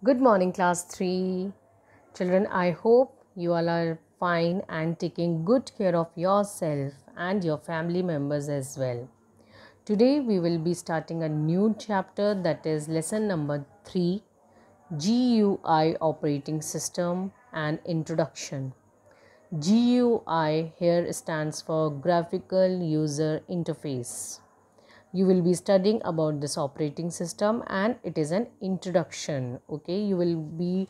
Good morning, class 3. Children, I hope you all are fine and taking good care of yourself and your family members as well. Today, we will be starting a new chapter, that is lesson number 3, GUI operating system and introduction. GUI here stands for graphical user interface. You will be studying about this operating system and it is an introduction. Okay, you will be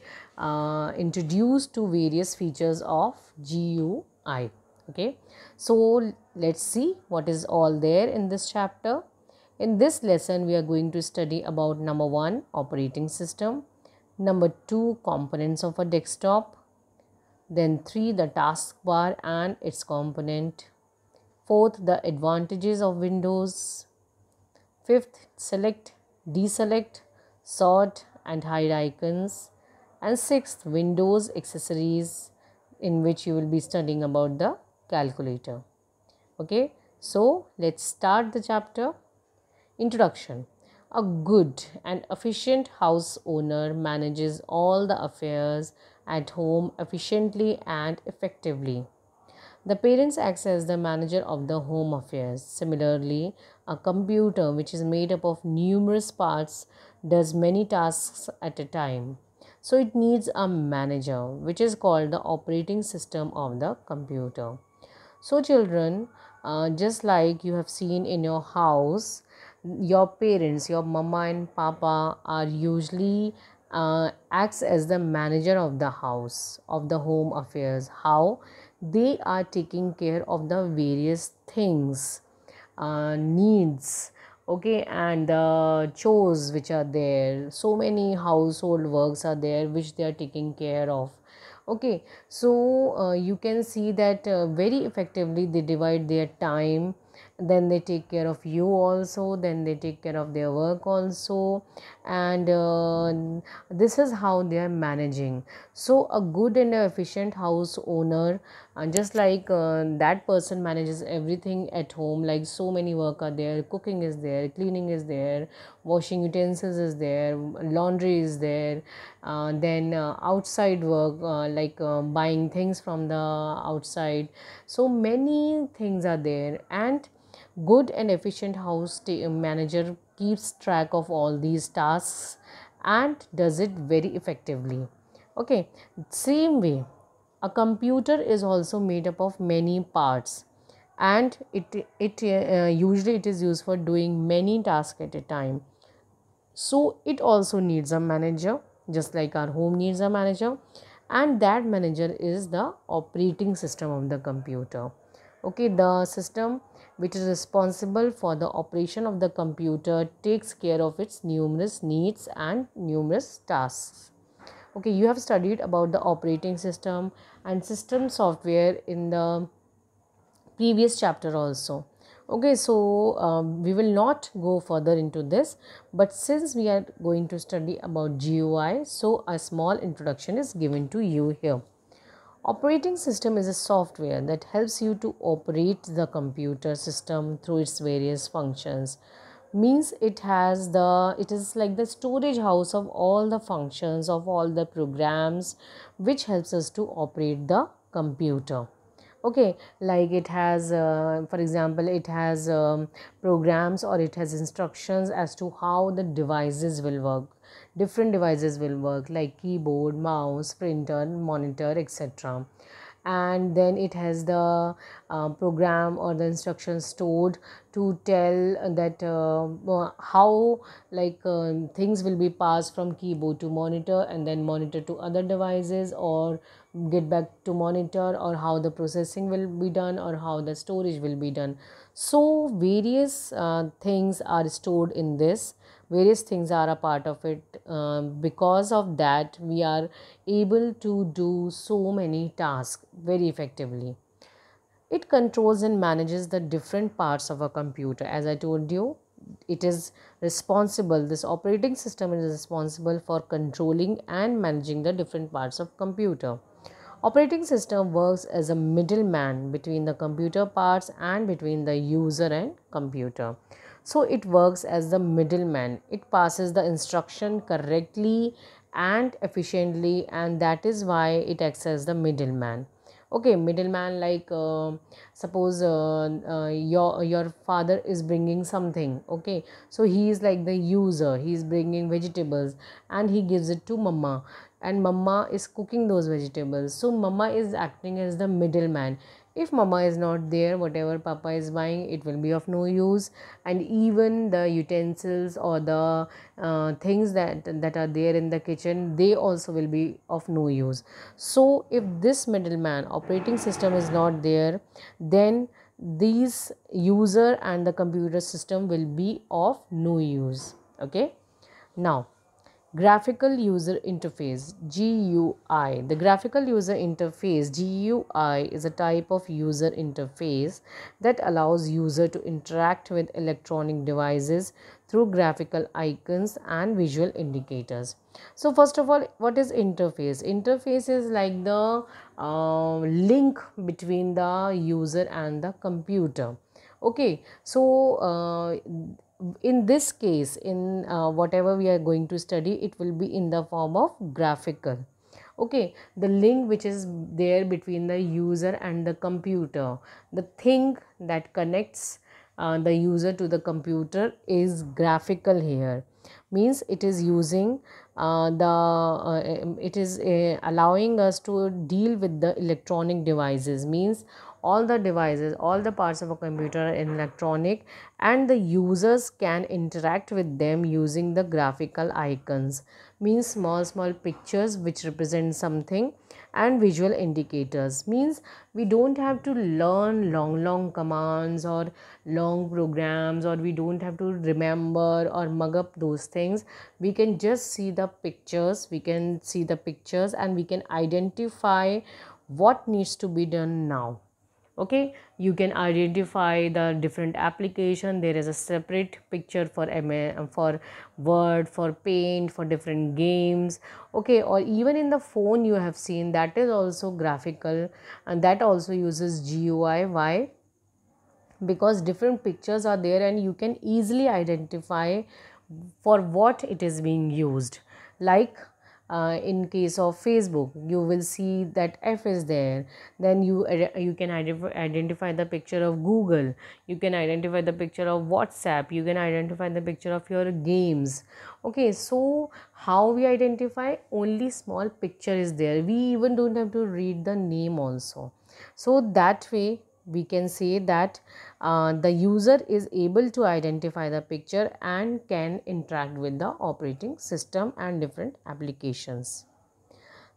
introduced to various features of GUI. Okay, so let's see what is all there in this chapter. In this lesson we are going to study about number 1, operating system, number 2, components of a desktop, then 3, the taskbar and its component, fourth, the advantages of Windows, fifth, select, deselect, sort and hide icons, and sixth, Windows accessories, in which you will be studying about the calculator. Okay, so let's start the chapter. Introduction. A good and efficient house owner manages all the affairs at home efficiently and effectively. The parents acts as the manager of the home affairs. Similarly, a computer, which is made up of numerous parts, does many tasks at a time. So it needs a manager, which is called the operating system of the computer. So children, just like you have seen in your house, your parents, your mama and papa are usually acts as the manager of the house, of the home affairs. How? They are taking care of the various things, needs, okay, and the chores which are there. So many household works are there which they are taking care of. Okay, so you can see that very effectively they divide their time, then they take care of you also, then they take care of their work also, and this is how they are managing. So a good and efficient house owner, just like that person manages everything at home, like so many work are there, cooking is there, cleaning is there, washing utensils is there, laundry is there, then outside work, like buying things from the outside. So many things are there, and good and efficient house manager keeps track of all these tasks and does it very effectively. Okay, same way a computer is also made up of many parts, and it usually it is used for doing many tasks at a time. So it also needs a manager, just like our home needs a manager, and that manager is the operating system of the computer. Okay, the system which is responsible for the operation of the computer takes care of its numerous needs and numerous tasks. Okay, you have studied about the operating system and system software in the previous chapter also. Okay, so we will not go further into this, but since we are going to study about GUI, so a small introduction is given to you here. Operating system is a software that helps you to operate the computer system through its various functions. Means it is like the storage house of all the functions of all the programs which helps us to operate the computer. Okay, like it has for example, it has programs, or it has instructions as to how the devices will work. Different devices will work, like keyboard, mouse, printer, monitor, etc. And then it has the program or the instructions stored to tell that how, like things will be passed from keyboard to monitor, and then monitor to other devices, or get back to monitor, or how the processing will be done, or how the storage will be done. So various things are stored in this, various things are a part of it. Because of that we are able to do so many tasks very effectively. It controls and manages the different parts of a computer. As I told you, it is responsible, this operating system is responsible for controlling and managing the different parts of computer. Operating system works as a middleman between the computer parts and between the user and computer. So it works as the middleman. It passes the instruction correctly and efficiently, and that is why it acts as the middleman. Okay, middleman, like suppose your father is bringing something. Okay, so he is like the user, he is bringing vegetables and he gives it to mama, and mama is cooking those vegetables, so mama is acting as the middleman. If mama is not there, whatever papa is buying, it will be of no use, and even the utensils or the things that are there in the kitchen, they also will be of no use. So if this middleman operating system is not there, then these user and the computer system will be of no use. Okay, now graphical user interface, GUI. The graphical user interface, GUI, is a type of user interface that allows user to interact with electronic devices through graphical icons and visual indicators. So first of all, what is interface? Interface is like the link between the user and the computer. Okay, so in this case, in whatever we are going to study, it will be in the form of graphical. Okay, the link which is there between the user and the computer, the thing that connects the user to the computer is graphical here. Means it is using it is allowing us to deal with the electronic devices. Means all the devices, all the parts of a computer are electronic, and the users can interact with them using the graphical icons. Means small pictures which represent something, and visual indicators. Means we don't have to learn long commands or long programs, or we don't have to remember or mug up those things. We can just see the pictures, and we can identify what needs to be done now. Okay, you can identify the different application. There is a separate picture for for Word, for Paint, for different games. Okay, or even in the phone you have seen, that is also graphical, and that also uses GUI. Why? Because different pictures are there and you can easily identify for what it is being used. Like in case of Facebook, you will see that F is there. Then you can identify the picture of Google, you can identify the picture of WhatsApp, you can identify the picture of your games. Okay, so how we identify? Only small picture is there, we even don't have to read the name also. So that way we can say that the user is able to identify the picture and can interact with the operating system and different applications.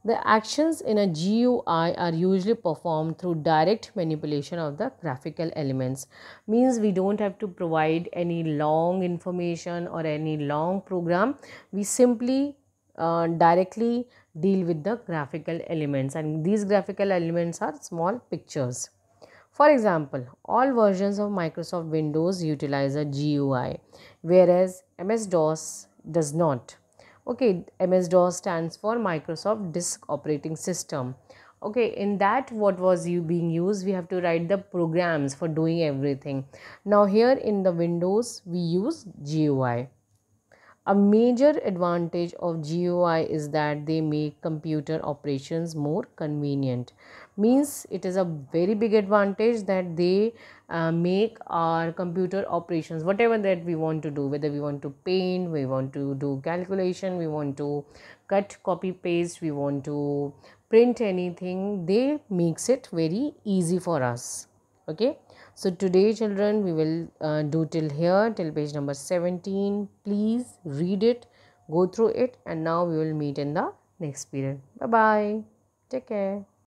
The actions in a GUI are usually performed through direct manipulation of the graphical elements. Means we don't have to provide any long information or any long program. We simply directly deal with the graphical elements, and these graphical elements are small pictures. For example, all versions of Microsoft Windows utilize a GUI, whereas MS-DOS does not. Okay, MS-DOS stands for Microsoft Disk Operating System. Okay, in that, what was being used? We have to write the programs for doing everything. Now here in the Windows, we use GUI. A major advantage of GUI is that they make computer operations more convenient. Means it is a very big advantage that they make our computer operations, whatever that we want to do, whether we want to paint, we want to do calculation, we want to cut, copy, paste, we want to print anything, they makes it very easy for us. Okay, so today children we will do till here, till page number 17. Please read it, go through it, and now we will meet in the next period. Bye bye, take care.